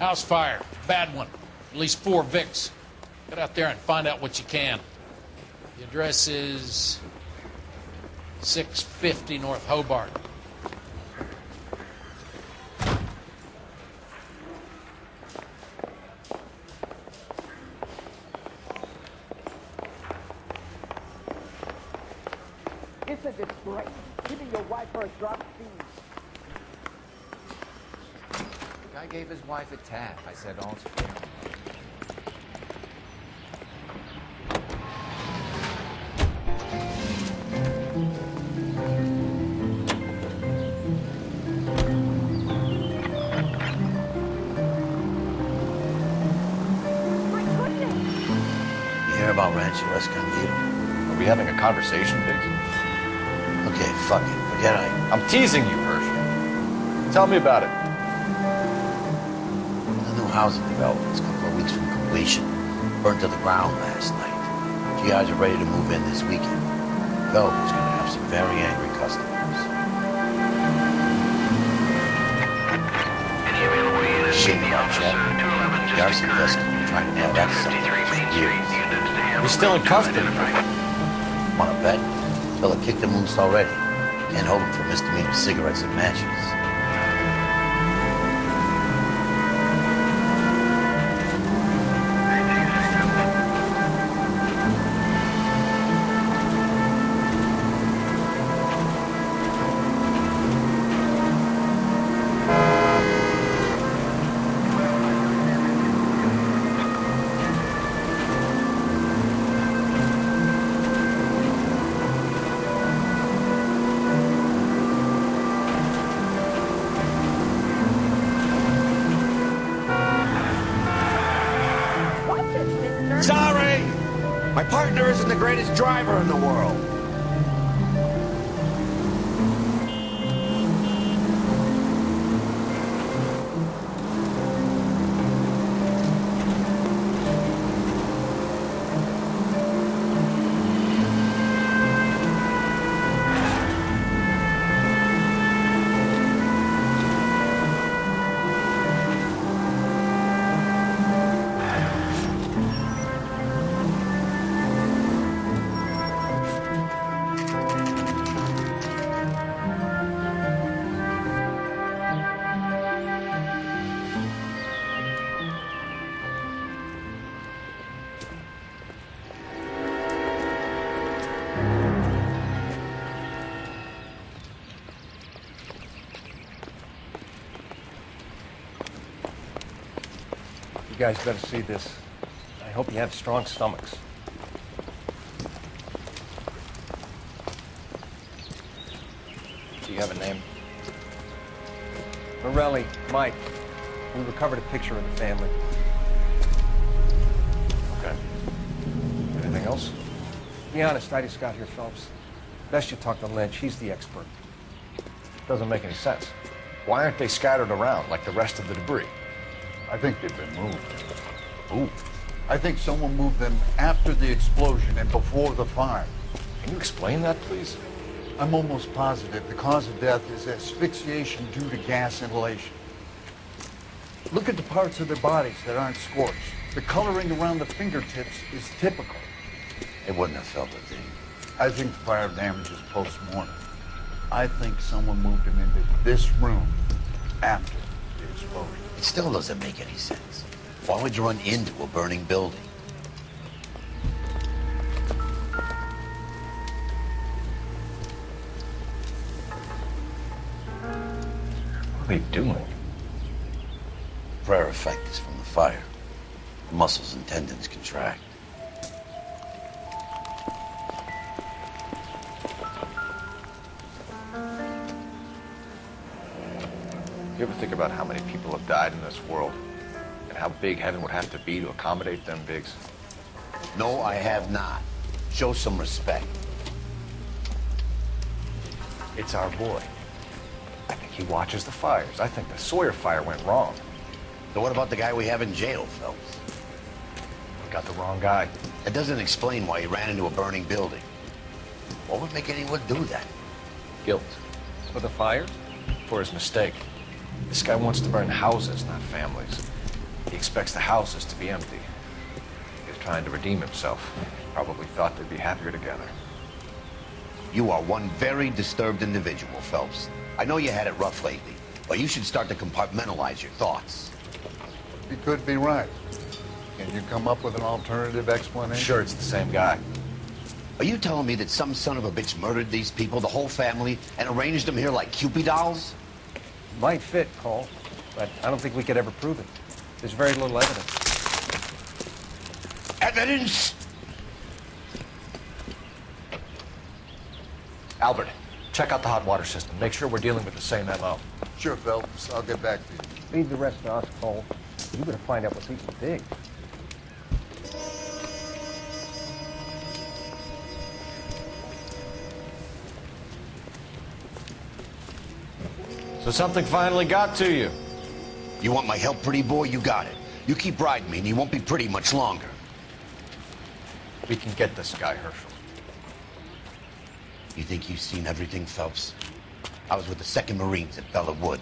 House fire. Bad one. At least 4 Vicks. Get out there and find out what you can. The address is 650 North Hobart. It's a disgrace. Giving your wife her drop fees. The guy gave his wife a tap. I said, all's fair. You hear about Rancho Escondido? Are we having a conversation, Biggs? Okay, fuck it. Forget I'm teasing you, Hershey. Tell me about it. The new housing development's a couple of weeks from completion. Burned to the ground last night. GIs are ready to move in this weekend. Developer's gonna have some very angry customers. Shit, Chad. The arson desk has been trying to nail that something for years. He's still in custody. Wanna bet? Fella kicked him loose already. Can't hold him for misdemeanor cigarettes and matches. Sorry! My partner isn't the greatest driver in the world. You guys better see this. I hope you have strong stomachs. Do you have a name? Morelli, Mike. We recovered a picture of the family. Okay. Anything else? Be honest, I just got here, Phelps. Best you talk to Lynch. He's the expert. Doesn't make any sense. Why aren't they scattered around like the rest of the debris? I think they've been moved. Ooh. I think someone moved them after the explosion and before the fire. Can you explain that, please? I'm almost positive the cause of death is asphyxiation due to gas inhalation. Look at the parts of their bodies that aren't scorched. The coloring around the fingertips is typical. They wouldn't have felt a thing. I think the fire damage is post-mortem. I think someone moved them into this room after the explosion. It still doesn't make any sense. Why would you run into a burning building? What are they doing? Prayer effect is from the fire. The muscles and tendons contract. You ever think about how many people have died in this world? And how big heaven would have to be to accommodate them, Biggs? No, I have not. Show some respect. It's our boy. I think he watches the fires. I think the Sawyer fire went wrong. So what about the guy we have in jail, Phelps? We got the wrong guy. That doesn't explain why he ran into a burning building. What would make anyone do that? Guilt. For the fires? For his mistake. This guy wants to burn houses, not families. He expects the houses to be empty. He's trying to redeem himself. Probably thought they'd be happier together. You are one very disturbed individual, Phelps. I know you had it rough lately, but you should start to compartmentalize your thoughts. You could be right. Can you come up with an alternative explanation? Sure, it's the same guy. Are you telling me that some son of a bitch murdered these people, the whole family, and arranged them here like Cupid dolls? Might fit, Cole, but I don't think we could ever prove it. There's very little evidence. Evidence? Albert, check out the hot water system. Make sure we're dealing with the same MO. Sure, Phelps. I'll get back to you. Leave the rest to us, Cole. You better find out what people dig. So something finally got to you. You want my help, pretty boy? You got it. You keep riding me, and you won't be pretty much longer. We can get this guy, Herschel. You think you've seen everything, Phelps? I was with the 2nd Marines at Bella Wood.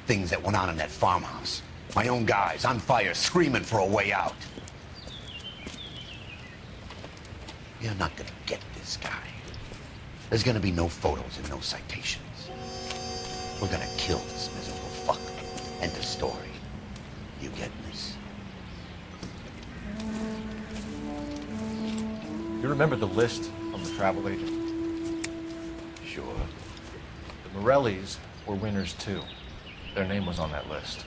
Things that went on in that farmhouse. My own guys on fire, screaming for a way out. You're not gonna get this guy. There's gonna be no photos and no citations. We're gonna kill this miserable fuck. End of story. You getting this? You remember the list from the travel agent? Sure. The Morellis were winners too. Their name was on that list.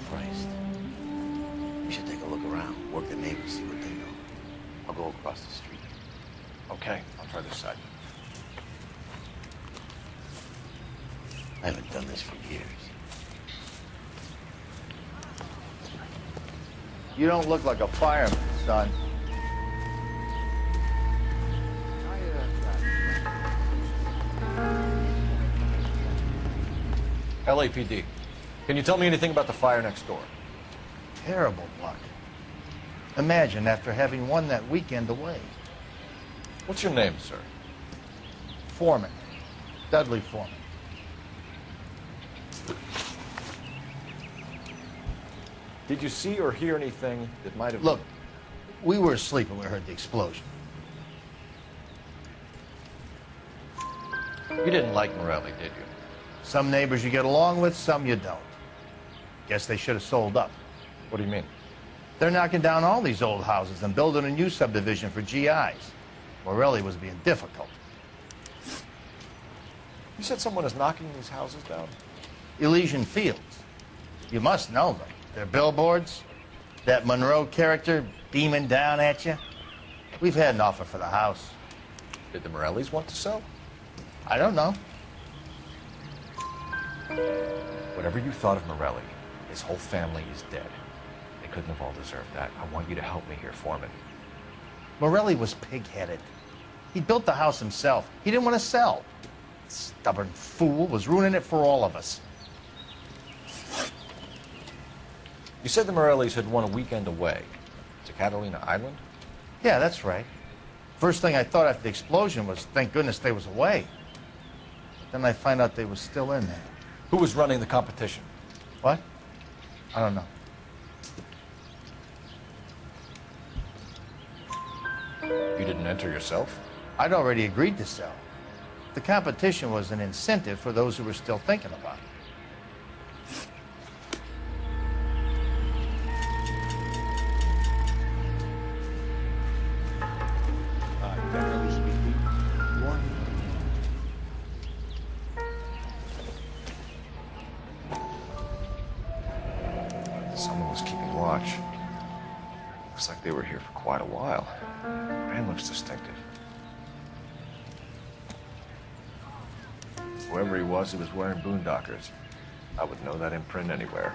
Christ. We should take a look around, work the neighbors, see what they know. I'll go across the street. Okay, I'll try this side. I haven't done this for years. You don't look like a fireman, son. LAPD, can you tell me anything about the fire next door? Terrible luck. Imagine after having won that weekend away. What's your name, sir? Foreman. Dudley Foreman. Did you see or hear anything that might have... Look, we were asleep when we heard the explosion. You didn't like Morelli, did you? Some neighbors you get along with, some you don't. Guess they should have sold up. What do you mean? They're knocking down all these old houses and building a new subdivision for GIs. Morelli was being difficult. You said someone is knocking these houses down? Elysian Fields. You must know them. Their billboards, that Monroe character beaming down at you. We've had an offer for the house. Did the Morellis want to sell? I don't know. Whatever you thought of Morelli, his whole family is dead. They couldn't have all deserved that. I want you to help me here, Foreman. Morelli was pig-headed. He built the house himself. He didn't want to sell. Stubborn fool was ruining it for all of us. You said the Morellis had won a weekend away to Catalina Island? Yeah, that's right. First thing I thought after the explosion was, thank goodness they was away. Then I find out they was still in there. Who was running the competition? What? I don't know. You didn't enter yourself? I'd already agreed to sell. The competition was an incentive for those who were still thinking about it. Someone was keeping watch. Looks like they were here for quite a while. Man looks distinctive. Whoever he was wearing boondockers. I would know that imprint anywhere.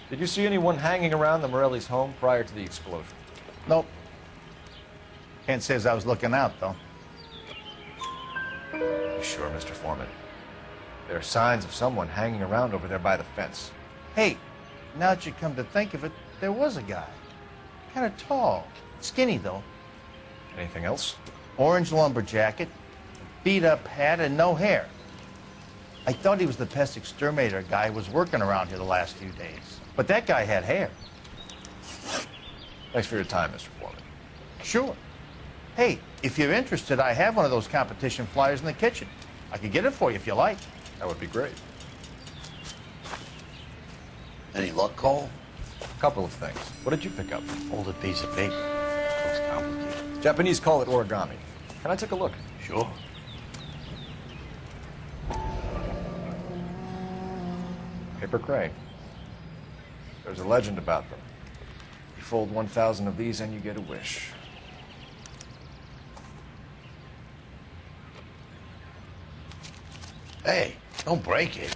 Did you see anyone hanging around the Morellis' home prior to the explosion? Nope. Can't say as I was looking out, though. You sure, Mr. Foreman? There are signs of someone hanging around over there by the fence. Hey, now that you come to think of it, There was a guy. Kind of tall. Skinny, though. Anything else? Orange lumber jacket, beat-up hat, and no hair. I thought he was the pest exterminator guy who was working around here the last few days. But that guy had hair. Thanks for your time, Mr. Foreman. Sure. Hey, if you're interested, I have one of those competition flyers in the kitchen. I could get it for you if you like. That would be great. Any luck, Cole? A couple of things. What did you pick up? Folded piece of paper. Looks complicated. Japanese call it origami. Can I take a look? Sure. Paper crane. There's a legend about them. You fold 1,000 of these and you get a wish. Hey, don't break it.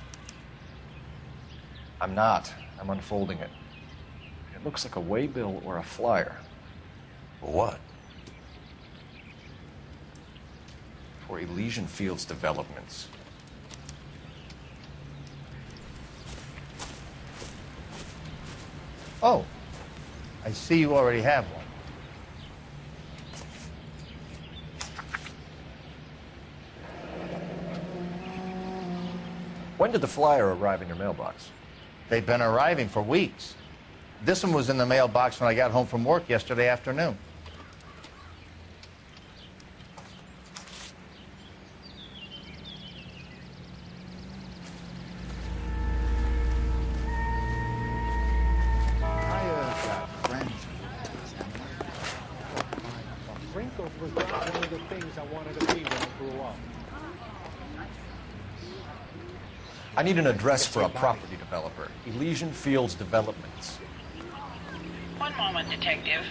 I'm not. I'm unfolding it. It looks like a waybill or a flyer. For what? For Elysian Fields developments. Oh, I see you already have one. When did the flyer arrive in your mailbox? They've been arriving for weeks. This one was in the mailbox when I got home from work yesterday afternoon. Wrinkles was not one of the things I wanted to be when I grew up. I need an address for a property developer. Elysian Fields Developments. One moment, Detective.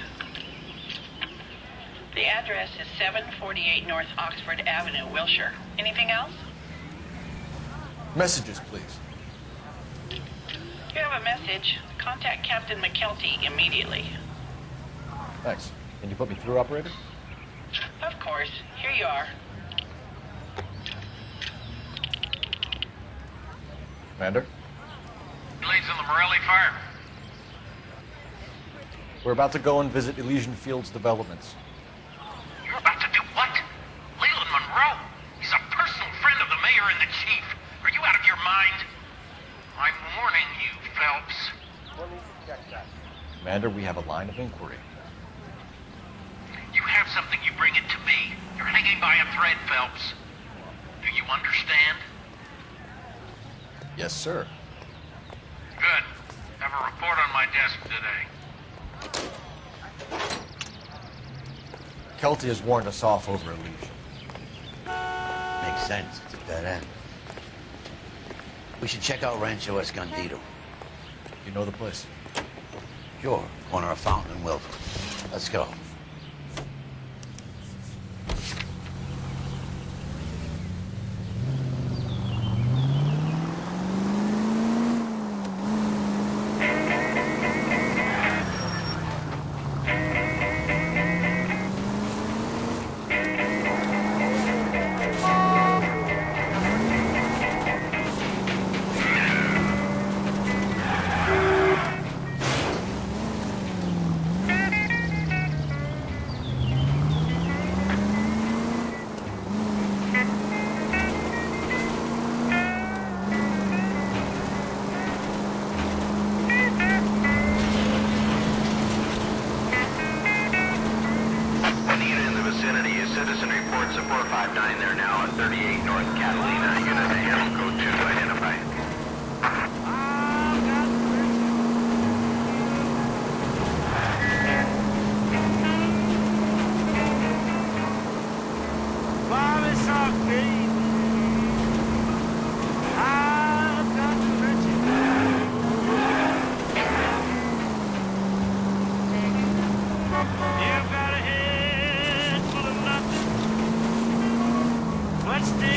The address is 748 North Oxford Avenue, Wilshire. Anything else? Messages, please. If you have a message, contact Captain McKelty immediately. Thanks. Can you put me through, operator? Of course. Here you are. Commander? Leads in the Morelli fire. We're about to go and visit Elysian Fields Developments. You're about to do what? Leland Monroe? He's a personal friend of the mayor and the chief. Are you out of your mind? I'm warning you, Phelps. Commander, we have a line of inquiry. You have something, you bring it to me. You're hanging by a thread, Phelps. Do you understand? Yes, sir. Good. Have a report on my desk today. Kelty has warned us off over Elysian. Makes sense. It's a dead end. We should check out Rancho Escondido. You know the place? Sure. Corner of Fountain and Wilton. Let's go. Citizen reports of 459 there now at 38 North Catalina. Unit to handle code 2 to identify. What's this?